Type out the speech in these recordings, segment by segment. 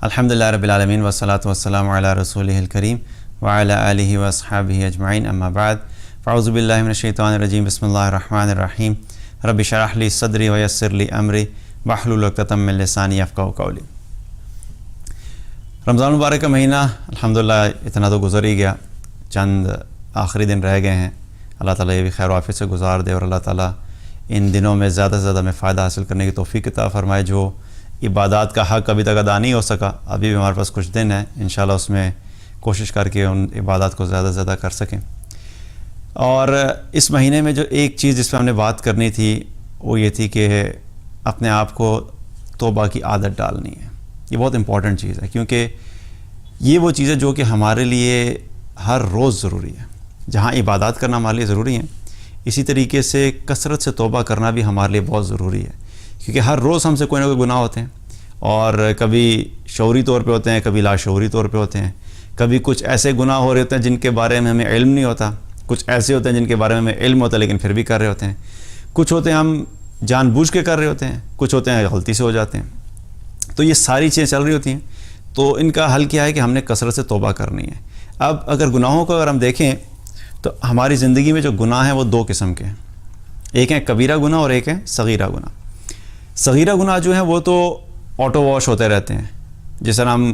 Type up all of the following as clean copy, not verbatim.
الحمدللہ رب العالمین والصلاۃ والسلام علی رسولہ الکریم وعلی آلہ واصحابہ اجمعین، اما بعد فاعوذ باللہ من الشیطان الرجیم، بسم اللہ الرحمن الرحیم۔ رب اشرح لی صدری ویسر لی امری واحلل عقدۃ من لسانی یفقہوا قولی۔ رمضان مبارک کا مہینہ الحمدللہ اتنا تو گزر ہی گیا، چند آخری دن رہ گئے ہیں۔ اللہ تعالیٰ یہ بھی خیر و عافیت سے گزار دے، اور اللہ تعالیٰ ان دنوں میں زیادہ سے زیادہ میں فائدہ حاصل کرنے کی توفیق عطا فرمائے۔ جو عبادات کا حق ابھی تک ادا نہیں ہو سکا، ابھی بھی ہمارے پاس کچھ دن ہیں، انشاءاللہ اس میں کوشش کر کے ان عبادات کو زیادہ سے زیادہ کر سکیں۔ اور اس مہینے میں جو ایک چیز جس پہ ہم نے بات کرنی تھی وہ یہ تھی کہ اپنے آپ کو توبہ کی عادت ڈالنی ہے۔ یہ بہت امپورٹنٹ چیز ہے، کیونکہ یہ وہ چیز ہے جو کہ ہمارے لیے ہر روز ضروری ہے۔ جہاں عبادات کرنا ہمارے لیے ضروری ہیں، اسی طریقے سے کثرت سے توبہ کرنا بھی ہمارے لیے بہت ضروری ہے، کیونکہ ہر روز ہم سے کوئی نہ کوئی گناہ ہوتے ہیں، اور کبھی شعوری طور پہ ہوتے ہیں، کبھی لاشعوری طور پہ ہوتے ہیں۔ کبھی کچھ ایسے گناہ ہو رہے ہوتے ہیں جن کے بارے میں ہمیں علم نہیں ہوتا، کچھ ایسے ہوتے ہیں جن کے بارے میں ہمیں علم ہوتا ہے لیکن پھر بھی کر رہے ہوتے ہیں، کچھ ہوتے ہیں ہم جان بوجھ کے کر رہے ہوتے ہیں، کچھ ہوتے ہیں غلطی سے ہو جاتے ہیں۔ تو یہ ساری چیزیں چل رہی ہوتی ہیں، تو ان کا حل کیا ہے کہ ہم نے کثرت سے توبہ کرنی ہے۔ اب اگر گناہوں کو اگر ہم دیکھیں تو ہماری زندگی میں جو گناہ ہیں وہ دو قسم کے ہیں، ایک ہے کبیرہ گناہ اور ایک ہے صغیرہ گناہ۔ صغیرہ گناہ جو ہیں وہ تو آٹو واش ہوتے رہتے ہیں، جس طرح ہم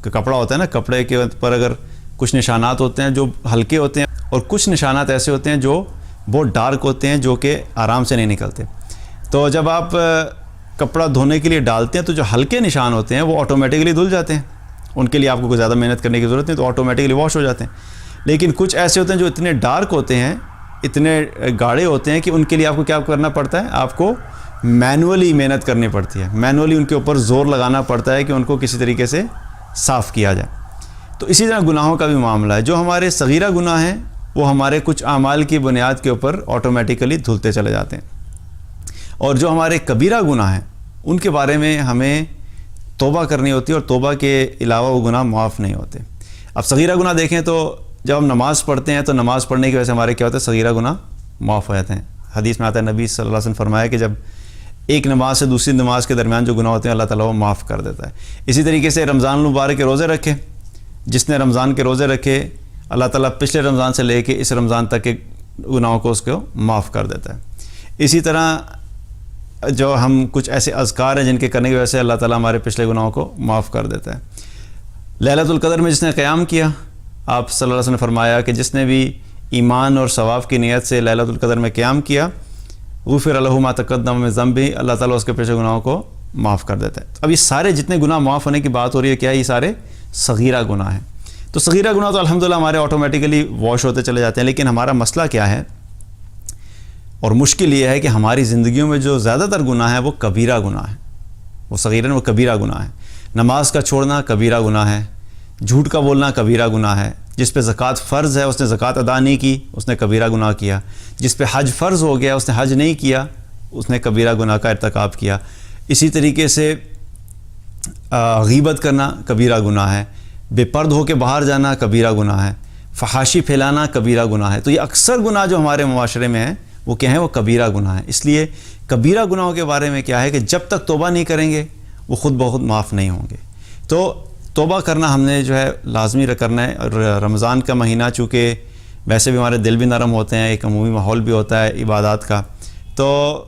کپڑا ہوتا ہے نا، کپڑے کے پر اگر کچھ نشانات ہوتے ہیں جو ہلکے ہوتے ہیں، اور کچھ نشانات ایسے ہوتے ہیں جو بہت ڈارک ہوتے ہیں جو کہ آرام سے نہیں نکلتے۔ تو جب آپ کپڑا دھونے کے لیے ڈالتے ہیں تو جو ہلکے نشان ہوتے ہیں وہ آٹومیٹکلی دھل جاتے ہیں، ان کے لیے آپ کو کوئی زیادہ محنت کرنے کی ضرورت نہیں، تو آٹومیٹکلی واش ہو جاتے ہیں۔ لیکن کچھ ایسے ہوتے ہیں جو اتنے ڈارک ہوتے ہیں، اتنے گاڑے ہوتے ہیں کہ ان کے لیے آپ کو کیا کرنا پڑتا ہے، آپ کو مینولی محنت کرنی پڑتی ہے، مینولی ان کے اوپر زور لگانا پڑتا ہے کہ ان کو کسی طریقے سے صاف کیا جائے۔ تو اسی طرح گناہوں کا بھی معاملہ ہے، جو ہمارے صغیرہ گناہ ہیں وہ ہمارے کچھ اعمال کی بنیاد کے اوپر آٹومیٹکلی دھلتے چلے جاتے ہیں، اور جو ہمارے کبیرہ گناہ ہیں ان کے بارے میں ہمیں توبہ کرنی ہوتی ہے، اور توبہ کے علاوہ وہ گناہ معاف نہیں ہوتے۔ اب صغیرہ گناہ دیکھیں تو جب ہم نماز پڑھتے ہیں تو نماز پڑھنے کی وجہ سے ہمارے کیا ہوتا ہے، صغیرہ گناہ معاف ہو جاتے ہیں۔ حدیث میں آتا ہے، نبی صلی اللہ علیہ وسلم فرمایا کہ جب ایک نماز سے دوسری نماز کے درمیان جو گناہ ہوتے ہیں اللہ تعالیٰ وہ معاف کر دیتا ہے۔ اسی طریقے سے رمضان المبارک کے روزے رکھے، جس نے رمضان کے روزے رکھے اللہ تعالیٰ پچھلے رمضان سے لے کے اس رمضان تک کے گناہوں کو اس کو معاف کر دیتا ہے۔ اسی طرح جو ہم کچھ ایسے اذکار ہیں جن کے کرنے کی وجہ سے اللہ تعالیٰ ہمارے پچھلے گناہوں کو معاف کر دیتا ہے۔ لیلۃ القدر میں جس نے قیام کیا، آپ صلی اللہ علیہ وسلم نے فرمایا کہ جس نے بھی ایمان اور ثواب کی نیت سے لیلۃ القدر میں قیام کیا، غفر لہ ما تقدم من ذنبہ، اللہ تعالیٰ اس کے پچھلے گناہوں کو معاف کر دیتا ہے۔ اب یہ سارے جتنے گناہ معاف ہونے کی بات ہو رہی ہے، کیا یہ سارے صغیرہ گناہ ہیں؟ تو صغیرہ گناہ تو الحمدللہ ہمارے آٹومیٹکلی واش ہوتے چلے جاتے ہیں، لیکن ہمارا مسئلہ کیا ہے اور مشکل یہ ہے کہ ہماری زندگیوں میں جو زیادہ تر گناہ ہیں وہ کبیرہ گناہ ہیں، وہ صغیرہ وہ کبیرہ گناہ ہیں۔ نماز کا چھوڑنا کبیرہ گناہ ہے، جھوٹ کا بولنا کبیرہ گناہ ہے، جس پہ زکوٰۃ فرض ہے اس نے زکوٰۃ ادا نہیں کی، اس نے کبیرہ گناہ کیا، جس پہ حج فرض ہو گیا اس نے حج نہیں کیا، اس نے کبیرہ گناہ کا ارتکاب کیا۔ اسی طریقے سے غیبت کرنا کبیرہ گناہ ہے، بے پرد ہو کے باہر جانا کبیرہ گناہ ہے، فحاشی پھیلانا کبیرہ گناہ ہے۔ تو یہ اکثر گناہ جو ہمارے معاشرے میں ہیں وہ کیا ہیں، وہ کبیرہ گناہ ہیں۔ اس لیے کبیرہ گناہوں کے بارے میں کیا ہے کہ جب تک توبہ نہیں کریں گے وہ خود بخود معاف نہیں ہوں گے۔ تو توبہ کرنا ہم نے جو ہے لازمی کرنا ہے، اور رمضان کا مہینہ چونکہ ویسے بھی ہمارے دل بھی نرم ہوتے ہیں، ایک عمومی ماحول بھی ہوتا ہے عبادات کا، تو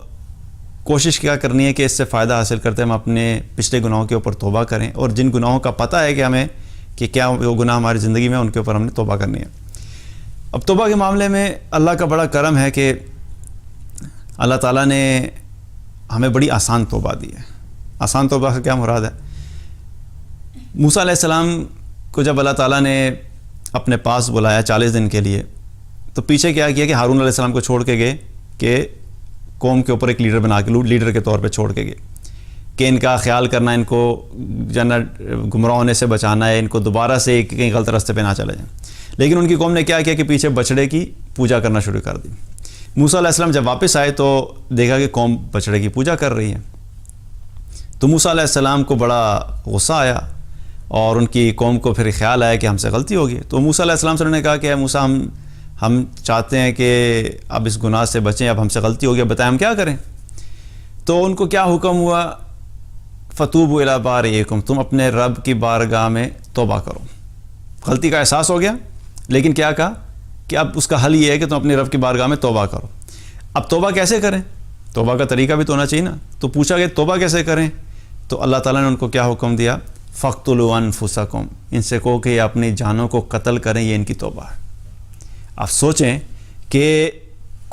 کوشش کیا کرنی ہے کہ اس سے فائدہ حاصل کرتے ہم اپنے پچھلے گناہوں کے اوپر توبہ کریں، اور جن گناہوں کا پتہ ہے کہ ہمیں کہ کیا وہ گناہ ہماری زندگی میں ان کے اوپر ہم نے توبہ کرنی ہے۔ اب توبہ کے معاملے میں اللہ کا بڑا کرم ہے کہ اللہ تعالیٰ نے ہمیں بڑی آسان توبہ دی ہے۔ آسان توبہ کا کیا مراد ہے؟ موسیٰ علیہ السلام کو جب اللہ تعالیٰ نے اپنے پاس بلایا 40 دن کے لیے، تو پیچھے کیا کیا کہ ہارون علیہ السلام کو چھوڑ کے گئے، کہ قوم کے اوپر ایک لیڈر بنا کے لیڈر کے طور پہ چھوڑ کے گئے کہ ان کا خیال کرنا، ان کو جنت گمراہ ہونے سے بچانا ہے، ان کو دوبارہ سے کہیں غلط راستے پہ نہ چلے جائیں۔ لیکن ان کی قوم نے کیا کیا کہ پیچھے بچڑے کی پوجا کرنا شروع کر دی۔ موسیٰ علیہ السلام جب واپس آئے تو دیکھا کہ قوم بچڑے کی پوجا کر رہی ہے، تو موسیٰ علیہ السلام کو بڑا غصہ آیا، اور ان کی قوم کو پھر خیال آیا کہ ہم سے غلطی ہوگی۔ تو موسیٰ علیہ السلام سے انہوں نے کہا کہ اے موسیٰ، ہم چاہتے ہیں کہ اب اس گناہ سے بچیں، اب ہم سے غلطی ہو گئی، بتائیں ہم کیا کریں؟ تو ان کو کیا حکم ہوا؟ فتوبوا الی بارئکم، تم اپنے رب کی بارگاہ میں توبہ کرو. غلطی کا احساس ہو گیا، لیکن کیا کہا کہ اب اس کا حل یہ ہے کہ تم اپنے رب کی بارگاہ میں توبہ کرو. اب توبہ کیسے کریں؟ توبہ کا طریقہ بھی تو ہونا چاہیے نا. تو پوچھا کہ توبہ کیسے کریں؟ تو اللہ تعالیٰ نے ان کو کیا حکم دیا؟ فَاقْتُلُوا أَنفُسَكُمْ، ان سے کہو کہ یہ اپنی جانوں کو قتل کریں، یہ ان کی توبہ ہے. آپ سوچیں کہ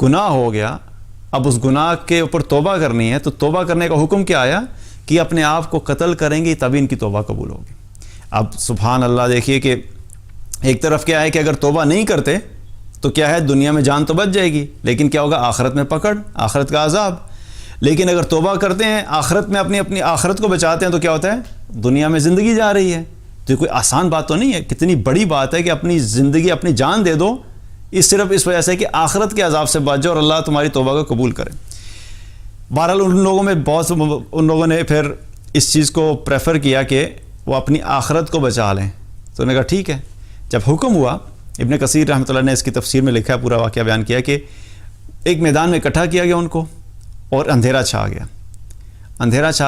گناہ ہو گیا، اب اس گناہ کے اوپر توبہ کرنی ہے، تو توبہ کرنے کا حکم کیا آیا کہ اپنے آپ کو قتل کریں گے تبھی ان کی توبہ قبول ہوگی. اب سبحان اللہ، دیکھیے کہ ایک طرف کیا ہے کہ اگر توبہ نہیں کرتے تو کیا ہے، دنیا میں جان تو بچ جائے گی، لیکن کیا ہوگا؟ آخرت میں پکڑ، آخرت کا عذاب. لیکن اگر توبہ کرتے ہیں، آخرت میں اپنی آخرت کو بچاتے ہیں، تو کیا ہوتا ہے؟ دنیا میں زندگی جا رہی ہے. تو یہ کوئی آسان بات تو نہیں ہے، کتنی بڑی بات ہے کہ اپنی زندگی، اپنی جان دے دو، صرف اس وجہ سے کہ آخرت کے عذاب سے بچ جاؤ اور اللہ تمہاری توبہ کو قبول کرے. بہرحال ان لوگوں نے پھر اس چیز کو پریفر کیا کہ وہ اپنی آخرت کو بچا لیں. تو انہوں نے کہا ٹھیک ہے. جب حکم ہوا، ابن کثیر رحمۃ اللہ نے اس کی تفسیر میں لکھا ہے، پورا واقعہ بیان کیا کہ ایک میدان میں اکٹھا کیا گیا ان کو، اور اندھیرا چھا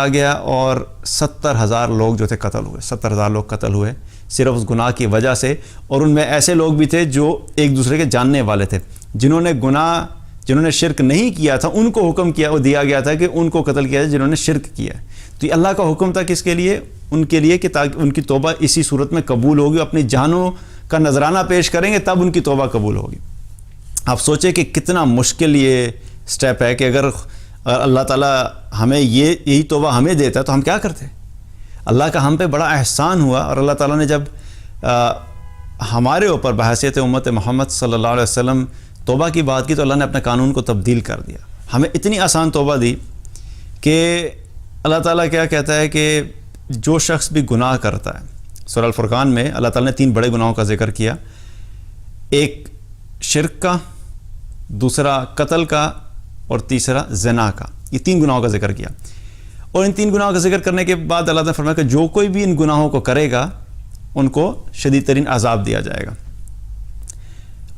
گیا اور 70,000 لوگ جو تھے قتل ہوئے. 70,000 لوگ قتل ہوئے صرف اس گناہ کی وجہ سے. اور ان میں ایسے لوگ بھی تھے جو ایک دوسرے کے جاننے والے تھے، جنہوں نے شرک نہیں کیا تھا، ان کو حکم دیا گیا تھا کہ ان کو قتل کیا جائے جنہوں نے شرک کیا. تو یہ اللہ کا حکم تھا کس کے لیے؟ ان کے لیے، کہ تاکہ ان کی توبہ اسی صورت میں قبول ہوگی، اپنی جانوں کا نذرانہ پیش کریں گے تب ان کی توبہ قبول ہوگی. آپ سوچیں کہ کتنا مشکل یہ سٹیپ ہے کہ اگر اللہ تعالیٰ ہمیں یہی توبہ ہمیں دیتا ہے تو ہم کیا کرتے؟ اللہ کا ہم پہ بڑا احسان ہوا، اور اللہ تعالیٰ نے جب ہمارے اوپر بحیثیت امت محمد صلی اللہ علیہ وسلم توبہ کی بات کی تو اللہ نے اپنے قانون کو تبدیل کر دیا. ہمیں اتنی آسان توبہ دی کہ اللہ تعالیٰ کیا کہتا ہے کہ جو شخص بھی گناہ کرتا ہے، سورہ الفرقان میں اللہ تعالیٰ نے 3 بڑے گناہوں کا ذکر کیا، ایک شرک کا، دوسرا قتل کا، اور تیسرا زنا کا. یہ 3 گناہوں کا ذکر کیا. اور ان 3 گناہوں کا ذکر کرنے کے بعد اللہ تعالیٰ نے فرمایا کہ جو کوئی بھی ان گناہوں کو کرے گا ان کو شدید ترین عذاب دیا جائے گا.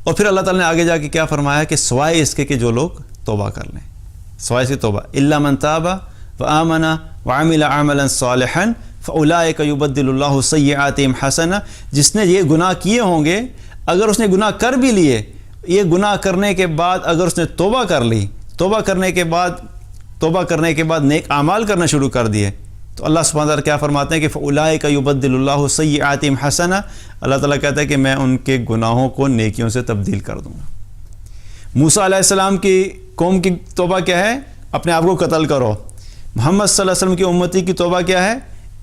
اور پھر اللہ تعالیٰ نے آگے جا کے کیا فرمایا کہ سوائے اس کے کہ جو لوگ توبہ کر لیں، سوائے اس کی توبہ، الا من تاب وآمن وعمل عملا صالحا فاولئک یبدل اللہ سیئاتہم حسنہ. جس نے یہ گناہ کیے ہوں گے، اگر اس نے گناہ کر بھی لیے، یہ گناہ کرنے کے بعد اگر اس نے توبہ کر لی، توبہ کرنے کے بعد نیک اعمال کرنا شروع کر دیے، تو اللہ سبحانہ وتعالیٰ کیا فرماتے ہیں کہ فاولئک یبدل اللہ سیئاتہم حسنہ. اللہ تعالیٰ کہتا ہے کہ میں ان کے گناہوں کو نیکیوں سے تبدیل کر دوں گا. موسیٰ علیہ السلام کی قوم کی توبہ کیا ہے؟ اپنے آپ کو قتل کرو. محمد صلی اللہ علیہ وسلم کی امتی کی توبہ کیا ہے؟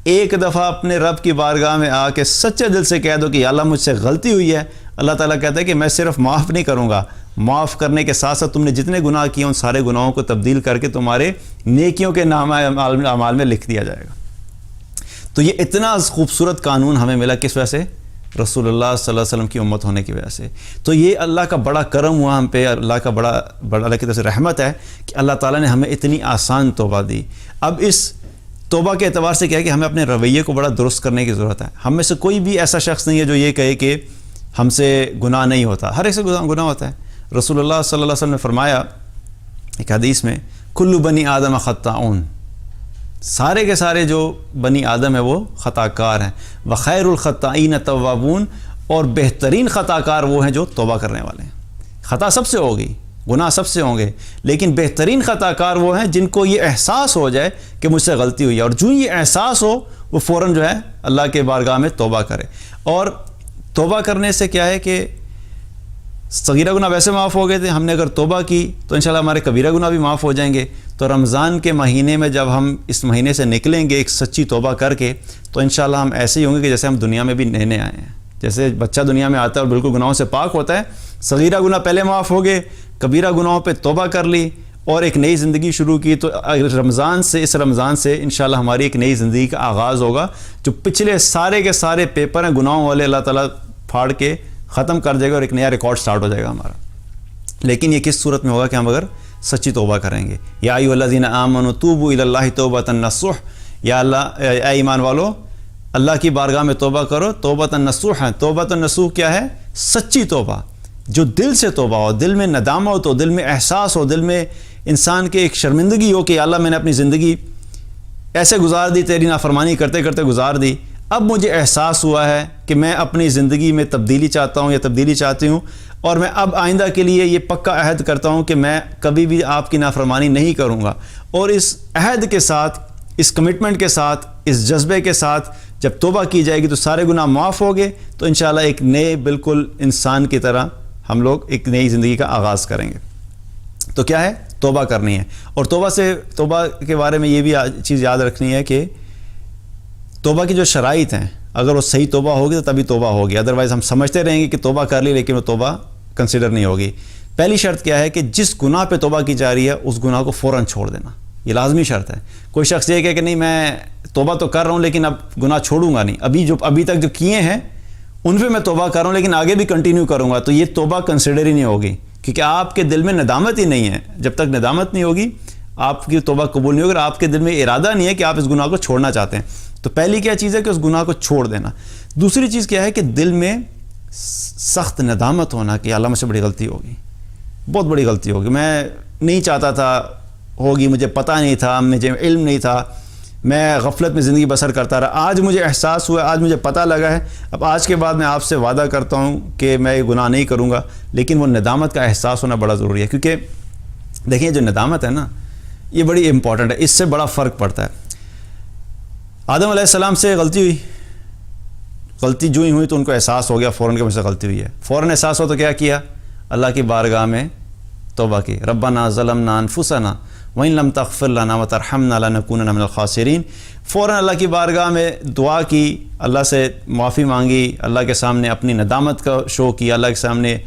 ایک دفعہ اپنے رب کی بارگاہ میں آ کے سچے دل سے کہہ دو کہ یا اللہ مجھ سے غلطی ہوئی ہے. اللہ تعالیٰ کہتا ہے کہ میں صرف معاف نہیں کروں گا، معاف کرنے کے ساتھ ساتھ تم نے جتنے گناہ کیے ان سارے گناہوں کو تبدیل کر کے تمہارے نیکیوں کے نامہ اعمال میں لکھ دیا جائے گا. تو یہ اتنا خوبصورت قانون ہمیں ملا کس وجہ سے؟ رسول اللہ صلی اللہ علیہ وسلم کی امت ہونے کی وجہ سے. تو یہ اللہ کا بڑا کرم ہوا ہم پہ، اللہ کا بڑا اللہ کی طرف سے رحمت ہے کہ اللہ تعالیٰ نے ہمیں اتنی آسان توبہ دی. اب اس توبہ کے اعتبار سے کیا ہے کہ ہمیں اپنے رویے کو بڑا درست کرنے کی ضرورت ہے. ہم میں سے کوئی بھی ایسا شخص نہیں ہے جو یہ کہے کہ ہم سے گناہ نہیں ہوتا. ہر ایک سے گناہ ہوتا ہے. رسول اللہ صلی اللہ علیہ وسلم نے فرمایا ایک حدیث میں، کل بنی آدم خطاؤن، سارے کے سارے جو بنی آدم ہیں وہ خطا کار ہیں. وخیر الخطائین توابون، اور بہترین خطا کار وہ ہیں جو توبہ کرنے والے ہیں. خطا سب سے ہوگی، گناہ سب سے ہوں گے، لیکن بہترین خطا کار وہ ہیں جن کو یہ احساس ہو جائے کہ مجھ سے غلطی ہوئی ہے، اور جو یہ احساس ہو وہ فوراً جو ہے اللہ کے بارگاہ میں توبہ کرے. اور توبہ کرنے سے کیا ہے کہ صغیرہ گناہ ویسے معاف ہو گئے تھے، ہم نے اگر توبہ کی تو انشاءاللہ ہمارے کبیرہ گناہ بھی معاف ہو جائیں گے. تو رمضان کے مہینے میں جب ہم اس مہینے سے نکلیں گے ایک سچی توبہ کر کے، تو انشاءاللہ ہم ایسے ہی ہوں گے کہ جیسے ہم دنیا میں بھی نئے نئے آئے ہیں. جیسے بچہ دنیا میں آتا ہے اور بالکل گناہوں سے پاک ہوتا ہے، صغیرہ گناہ پہلے معاف ہو گئے، کبیرہ گناہوں پہ توبہ کر لی اور ایک نئی زندگی شروع کی، تو اس رمضان سے انشاءاللہ ہماری ایک نئی زندگی کا آغاز ہوگا. جو پچھلے سارے کے سارے پیپر ہیں گناہوں والے، اللہ تعالیٰ پھاڑ کے ختم کر جائے گا اور ایک نیا ریکارڈ سٹارٹ ہو جائے گا ہمارا. لیکن یہ کس صورت میں ہوگا کہ ہم اگر سچی توبہ کریں گے. یا ایھا الذین آمنوا توبوا الی اللہ توبۃ نصوح، یا اللہ اے ایمان والو اللہ کی بارگاہ میں توبہ کرو توبۃ نصوح. توبۃ نصوح کیا ہے؟ سچی توبہ، جو دل سے توبہ ہو، دل میں ندامت ہو، دل میں احساس ہو، دل میں انسان کے ایک شرمندگی ہو کہ یا اللہ میں نے اپنی زندگی ایسے گزار دی، تیری نافرمانی کرتے کرتے گزار دی، اب مجھے احساس ہوا ہے کہ میں اپنی زندگی میں تبدیلی چاہتا ہوں یا تبدیلی چاہتی ہوں، اور میں اب آئندہ کے لیے یہ پکا عہد کرتا ہوں کہ میں کبھی بھی آپ کی نافرمانی نہیں کروں گا، اور اس عہد کے ساتھ، اس کمٹمنٹ کے ساتھ، اس جذبے کے ساتھ جب توبہ کی جائے گی تو سارے گناہ معاف ہو گئے، تو انشاءاللہ ایک نئے بالکل انسان کی طرح ہم لوگ ایک نئی زندگی کا آغاز کریں گے۔ تو کیا ہے؟ توبہ کرنی ہے۔ اور توبہ کے بارے میں یہ بھی چیز یاد رکھنی ہے کہ توبہ کی جو شرائط ہیں، اگر وہ صحیح توبہ ہوگی تو تبھی توبہ ہوگی، ادروائز ہم سمجھتے رہیں گے کہ توبہ کر لی لیکن وہ توبہ کنسیڈر نہیں ہوگی۔ پہلی شرط کیا ہے کہ جس گناہ پہ توبہ کی جا رہی ہے اس گناہ کو فوراً چھوڑ دینا، یہ لازمی شرط ہے۔ کوئی شخص یہ کہے کہ نہیں میں توبہ تو کر رہا ہوں لیکن اب گناہ چھوڑوں گا نہیں، ابھی تک جو کیے ہیں ان پہ میں توبہ کر رہا ہوں لیکن آگے بھی کنٹینیو کروں گا، تو یہ توبہ کنسیڈر ہی نہیں ہوگی، کیونکہ آپ کے دل میں ندامت ہی نہیں ہے۔ جب تک ندامت نہیں ہوگی آپ کی توبہ قبول نہیں ہوگی، اور آپ کے دل میں ارادہ نہیں ہے کہ آپ اس گناہ کو چھوڑنا چاہتے ہیں۔ تو پہلی کیا چیز ہے کہ اس گناہ کو چھوڑ دینا۔ دوسری چیز کیا ہے کہ دل میں سخت ندامت ہونا کہ اللہ مجھ سے بڑی غلطی ہوگی، بہت بڑی غلطی ہوگی، میں نہیں چاہتا تھا ہوگی، مجھے پتہ نہیں تھا، مجھے علم نہیں تھا، میں غفلت میں زندگی بسر کرتا رہا، آج مجھے احساس ہوا، آج مجھے پتہ لگا ہے، اب آج کے بعد میں آپ سے وعدہ کرتا ہوں کہ میں یہ گناہ نہیں کروں گا۔ لیکن وہ ندامت کا احساس ہونا بڑا ضروری ہے، کیونکہ دیکھیں جو ندامت ہے نا یہ بڑی امپورٹنٹ ہے، اس سے بڑا فرق پڑتا ہے۔ آدم علیہ السلام سے غلطی جو ہی ہوئی تو ان کو احساس ہو گیا فوراً کہ مجھ سے غلطی ہوئی ہے، فوراً احساس ہو تو کیا کیا؟ اللہ کی بارگاہ میں توبہ کی، ربنا ظلمنا انفسنا وَإِن لَمْ تَغْفِرْ لَنَا وَتَرْحَمْنَا لَنَكُونَنَّ مِنَ الْخَاسِرِينَ، فوراً اللہ کی بارگاہ میں دعا کی، اللہ سے معافی مانگی، اللہ کے سامنے اپنی ندامت کا شو کیا، اللہ کے سامنے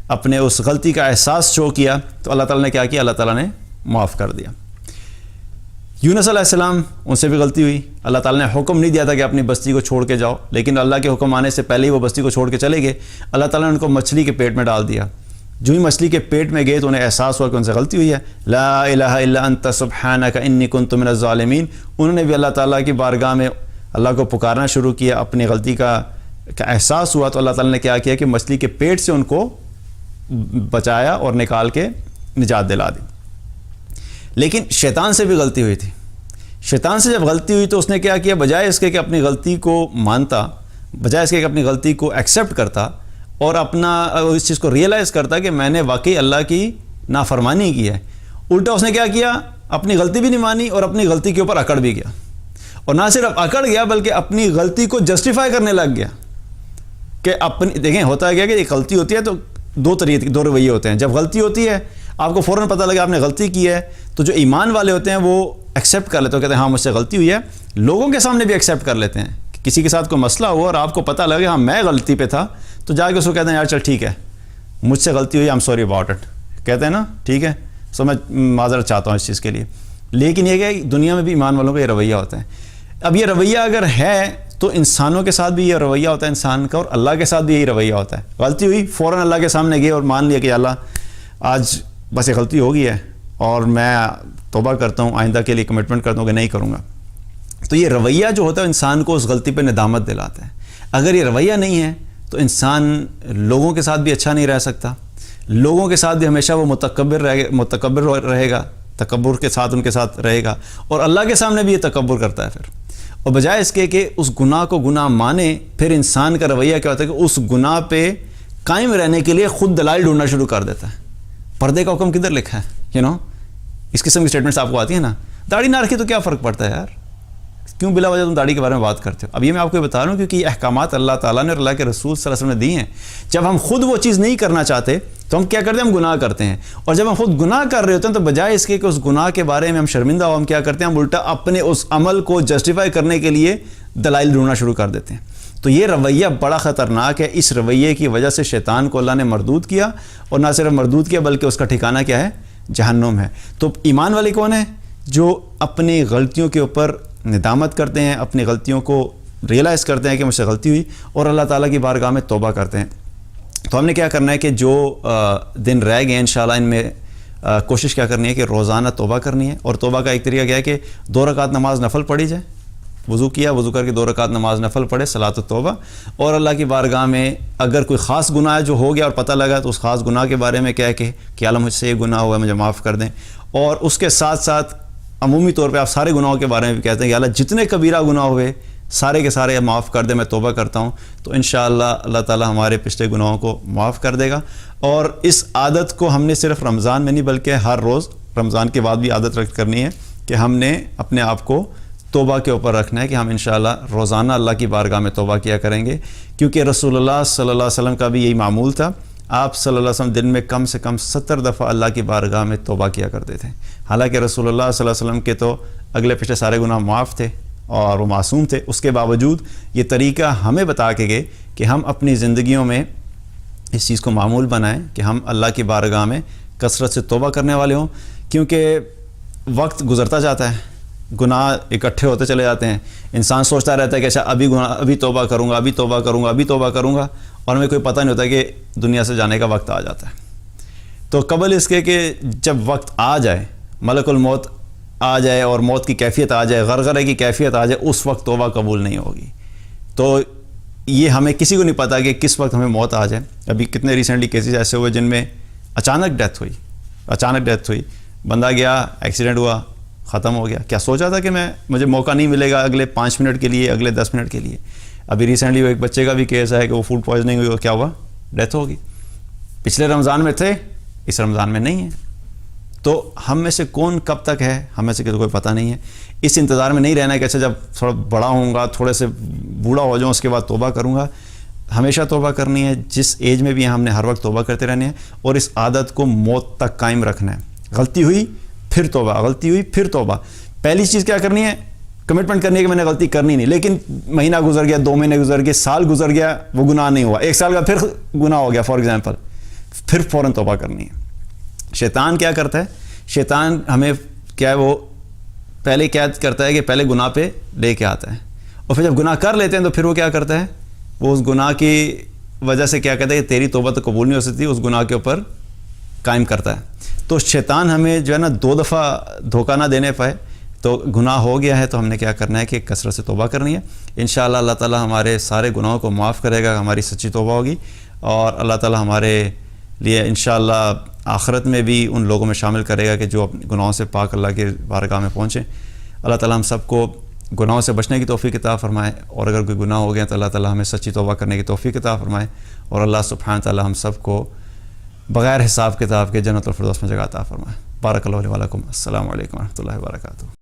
اپنے اس غلطی کا احساس شو کیا، تو اللہ تعالیٰ نے کیا کیا؟ اللہ تعالیٰ نے معاف کر دیا۔ یونس علیہ السلام ان سے بھی غلطی ہوئی، اللہ تعالیٰ نے حکم نہیں دیا تھا کہ اپنی بستی کو چھوڑ کے جاؤ، لیکن اللہ کے حکم آنے سے پہلے ہی وہ بستی کو چھوڑ کے چلے گئے، اللہ تعالیٰ نے ان کو مچھلی کے پیٹ میں ڈال دیا۔ جو ہی مچھلی کے پیٹ میں گئے تو انہیں احساس ہوا کہ ان سے غلطی ہوئی ہے، لا الہ الا انت سبحانک انی کنت من الظالمین، انہوں نے بھی اللہ تعالیٰ کی بارگاہ میں اللہ کو پکارنا شروع کیا، اپنی غلطی کا احساس ہوا تو اللہ تعالیٰ نے کیا کیا کہ مچھلی کے پیٹ سے ان کو بچایا اور نکال کے نجات دلا دی۔ لیکن شیطان سے بھی غلطی ہوئی تھی، شیطان سے جب غلطی ہوئی تو اس نے کیا کیا؟ بجائے اس کے کہ اپنی غلطی کو مانتا، بجائے اس کے کہ اپنی غلطی کو ایکسیپٹ کرتا اور اس چیز کو ریئلائز کرتا کہ میں نے واقعی اللہ کی نافرمانی کی ہے، الٹا اس نے کیا کیا؟ اپنی غلطی بھی نہیں مانی اور اپنی غلطی کے اوپر اکڑ بھی گیا، اور نہ صرف اکڑ گیا بلکہ اپنی غلطی کو جسٹیفائی کرنے لگ گیا کہ دیکھیں ہوتا ہے کیا کہ ایک غلطی ہوتی ہے تو دو رویے ہوتے ہیں۔ جب غلطی ہوتی ہے آپ کو فوراً پتہ لگا آپ نے غلطی کی ہے تو جو ایمان والے ہوتے ہیں وہ ایکسیپٹ کر لیتے ہیں، کہتے ہیں ہاں مجھ سے غلطی ہوئی ہے، لوگوں کے سامنے بھی ایکسیپٹ کر لیتے ہیں۔ کسی کے ساتھ کوئی مسئلہ ہوا اور آپ کو پتہ لگے ہاں میں غلطی پہ تھا تو جا کے اس کو کہتے ہیں یار چل ٹھیک ہے مجھ سے غلطی ہوئی، I am sorry about it, کہتے ہیں نا ٹھیک ہے سو میں معذرت چاہتا ہوں اس چیز کے لیے۔ لیکن یہ کہ دنیا میں بھی ایمان والوں کا یہ رویہ ہوتا ہے۔ اب یہ رویہ اگر ہے تو انسانوں کے ساتھ بھی یہ رویہ ہوتا ہے انسان کا، اور اللہ کے ساتھ بھی یہی رویہ ہوتا ہے۔ غلطی ہوئی فوراً اللہ کے سامنے گئے اور مان لیا کہ اللہ آج بس یہ غلطی ہو گئی ہے اور میں توبہ کرتا ہوں، آئندہ کے لیے کمٹمنٹ کرتا ہوں کہ نہیں کروں گا۔ تو یہ رویہ جو ہوتا ہے انسان کو اس غلطی پہ ندامت دلاتا ہے۔ اگر یہ رویہ نہیں ہے تو انسان لوگوں کے ساتھ بھی اچھا نہیں رہ سکتا، لوگوں کے ساتھ بھی ہمیشہ وہ متکبر رہے گا، تکبر کے ساتھ ان کے ساتھ رہے گا، اور اللہ کے سامنے بھی یہ تکبر کرتا ہے پھر۔ اور بجائے اس کے کہ اس گناہ کو گناہ مانے، پھر انسان کا رویہ کیا ہوتا ہے کہ اس گناہ پہ قائم رہنے کے لیے خود دلائل ڈھونڈنا شروع کر دیتا ہے۔ پردے کا حکم کدھر لکھا ہے؟ اس قسم کی اسٹیٹمنٹس آپ کو آتی ہیں نا، داڑھی نہ رکھی تو کیا فرق پڑتا ہے یار، کیوں بلا وجہ تم داڑھی کے بارے میں بات کرتے ہو؟ اب یہ میں آپ کو بتا رہا ہوں کیونکہ یہ احکامات اللہ تعالیٰ نے اور اللہ کے رسول صلی اللہ علیہ وسلم نے دی ہیں۔ جب ہم خود وہ چیز نہیں کرنا چاہتے تو ہم کیا کرتے ہیں؟ ہم گناہ کرتے ہیں، اور جب ہم خود گناہ کر رہے ہوتے ہیں تو بجائے اس کے کہ اس گناہ کے بارے میں ہم شرمندہ ہو، ہم کیا کرتے ہیں؟ ہم الٹا اپنے اس عمل کو جسٹیفائی کرنے کے لیے دلائل ڈھونڈنا شروع کر دیتے ہیں۔ تو یہ رویہ بڑا خطرناک ہے، اس رویے کی وجہ سے شیطان کو اللہ نے مردود کیا، اور نہ صرف مردود کیا بلکہ اس کا ٹھکانہ کیا ہے؟ جہنم ہے۔ تو ایمان والے کون ہیں؟ جو اپنی غلطیوں کے اوپر ندامت کرتے ہیں، اپنی غلطیوں کو ریئلائز کرتے ہیں کہ مجھ سے غلطی ہوئی، اور اللہ تعالیٰ کی بارگاہ میں توبہ کرتے ہیں۔ تو ہم نے کیا کرنا ہے کہ جو دن رہ گئے انشاءاللہ ان میں کوشش کیا کرنی ہے کہ روزانہ توبہ کرنی ہے۔ اور توبہ کا ایک طریقہ کیا ہے کہ 2 رکعت نماز نفل پڑھی جائے، وضو کیا، وضو کر کے 2 رکعت نماز نفل پڑھے، صلاۃ التوبہ، اور اللہ کی بارگاہ میں اگر کوئی خاص گناہ جو ہو گیا اور پتہ لگا تو اس خاص گناہ کے بارے میں کہہ کہ اللہ مجھ سے یہ گناہ ہوا ہے مجھے معاف کر دیں، اور اس کے ساتھ ساتھ عمومی طور پہ آپ سارے گناہوں کے بارے میں بھی کہتے ہیں کہ اللہ جتنے کبیرہ گناہ ہوئے سارے کے سارے معاف کر دے، میں توبہ کرتا ہوں، تو انشاءاللہ اللہ تعالی ہمارے پچھلے گناہوں کو معاف کر دے گا۔ اور اس عادت کو ہم نے صرف رمضان میں نہیں بلکہ ہر روز رمضان کے بعد بھی عادت رکھ کرنی ہے کہ ہم نے اپنے آپ کو توبہ کے اوپر رکھنا ہے کہ ہم انشاءاللہ روزانہ اللہ کی بارگاہ میں توبہ کیا کریں گے، کیونکہ رسول اللہ صلی اللہ علیہ وسلم کا بھی یہی معمول تھا۔ آپ صلی اللہ علیہ وسلم دن میں کم سے کم 70 دفعہ اللہ کی بارگاہ میں توبہ کیا کرتے تھے۔ حالانکہ رسول اللہ صلی اللہ علیہ وسلم کے تو اگلے پچھلے سارے گناہ معاف تھے اور وہ معصوم تھے، اس کے باوجود یہ طریقہ ہمیں بتا کے گئے کہ ہم اپنی زندگیوں میں اس چیز کو معمول بنائیں کہ ہم اللہ کی بارگاہ میں کثرت سے توبہ کرنے والے ہوں، کیونکہ وقت گزرتا جاتا ہے، گناہ اکٹھے ہوتے چلے جاتے ہیں، انسان سوچتا رہتا ہے کہ اچھا ابھی توبہ کروں گا، ابھی توبہ کروں گا، ابھی توبہ کروں گا، اور ہمیں کوئی پتہ نہیں ہوتا کہ دنیا سے جانے کا وقت آ جاتا ہے۔ تو قبل اس کے کہ جب وقت آ جائے، ملک الموت آ جائے اور موت کی کیفیت آ جائے، غرغرے کی کیفیت آ جائے، اس وقت توبہ قبول نہیں ہوگی۔ تو یہ ہمیں کسی کو نہیں پتہ کہ کس وقت ہمیں موت آ جائے۔ ابھی کتنے ریسنٹلی کیسز ایسے ہوئے جن میں اچانک ڈیتھ ہوئی، بندہ گیا، ایکسیڈنٹ ہوا، ختم ہو گیا۔ کیا سوچا تھا کہ مجھے موقع نہیں ملے گا اگلے 5 منٹ کے لیے، اگلے 10 منٹ کے لیے۔ ابھی ریسنٹلی ایک بچے کا بھی کیس ہے کہ وہ فوڈ پوائزننگ ہوئی، کیا ہوا، ڈیتھ ہوگی۔ پچھلے رمضان میں تھے، اس رمضان میں نہیں ہے۔ تو ہم میں سے کون کب تک ہے، ہم میں سے کوئی پتہ نہیں ہے۔ اس انتظار میں نہیں رہنا ہے کہ اچھا جب تھوڑا بڑا ہوں گا، تھوڑے سے بوڑھا ہو جاؤں، اس کے بعد توبہ کروں گا۔ ہمیشہ توبہ کرنی ہے، جس ایج میں بھی ہم نے ہر وقت توبہ کرتے رہنے ہیں، اور اس عادت کو موت تک قائم رکھنا ہے۔ غلطی ہوئی پھر توبہ، غلطی ہوئی پھر توبہ۔ پہلی چیز کیا کرنی ہے، کمٹمنٹ کرنی ہے کہ میں نے غلطی کرنی نہیں، لیکن مہینہ گزر گیا، 2 مہینے گزر گئے، سال گزر گیا، وہ گناہ نہیں ہوا، 1 سال کا پھر گناہ ہو گیا فار ایگزامپل، پھر فوراً توبہ کرنی ہے۔ شیطان کیا کرتا ہے، شیطان ہمیں کیا ہے، وہ پہلے کیا کرتا ہے کہ پہلے گناہ پہ لے کے آتا ہے، اور پھر جب گناہ کر لیتے ہیں تو پھر وہ کیا کرتا ہے، وہ اس گناہ کی وجہ سے کیا کہتا ہے کہ تیری توبہ تو قبول نہیں ہو سکتی، اس گناہ کے اوپر قائم کرتا ہے۔ تو شیطان ہمیں جو ہے نا 2 دفعہ دھوکہ نہ دینے پائے۔ تو گناہ ہو گیا ہے تو ہم نے کیا کرنا ہے کہ کثرت سے توبہ کرنی ہے۔ انشاءاللہ اللہ تعالی ہمارے سارے گناہوں کو معاف کرے گا، ہماری سچی توبہ ہوگی، اور اللہ تعالی ہمارے لیے انشاءاللہ آخرت میں بھی ان لوگوں میں شامل کرے گا کہ جو اپنے گناہوں سے پاک اللہ کے بارگاہ میں پہنچیں۔ اللہ تعالی ہم سب کو گناہوں سے بچنے کی توفیق عطا فرمائے، اور اگر کوئی گناہ ہو گیا تو اللہ تعالی ہمیں سچی توبہ کرنے کی توفیق عطا فرمائے، اور اللہ سبحانہ تعالی ہم سب کو بغیر حساب کتاب کے جنت الفردوس میں جگہ عطا فرمائے۔ بارک اللہ علیہ ولکم۔ السلام علیکم ورحمۃ اللہ وبرکاتہ۔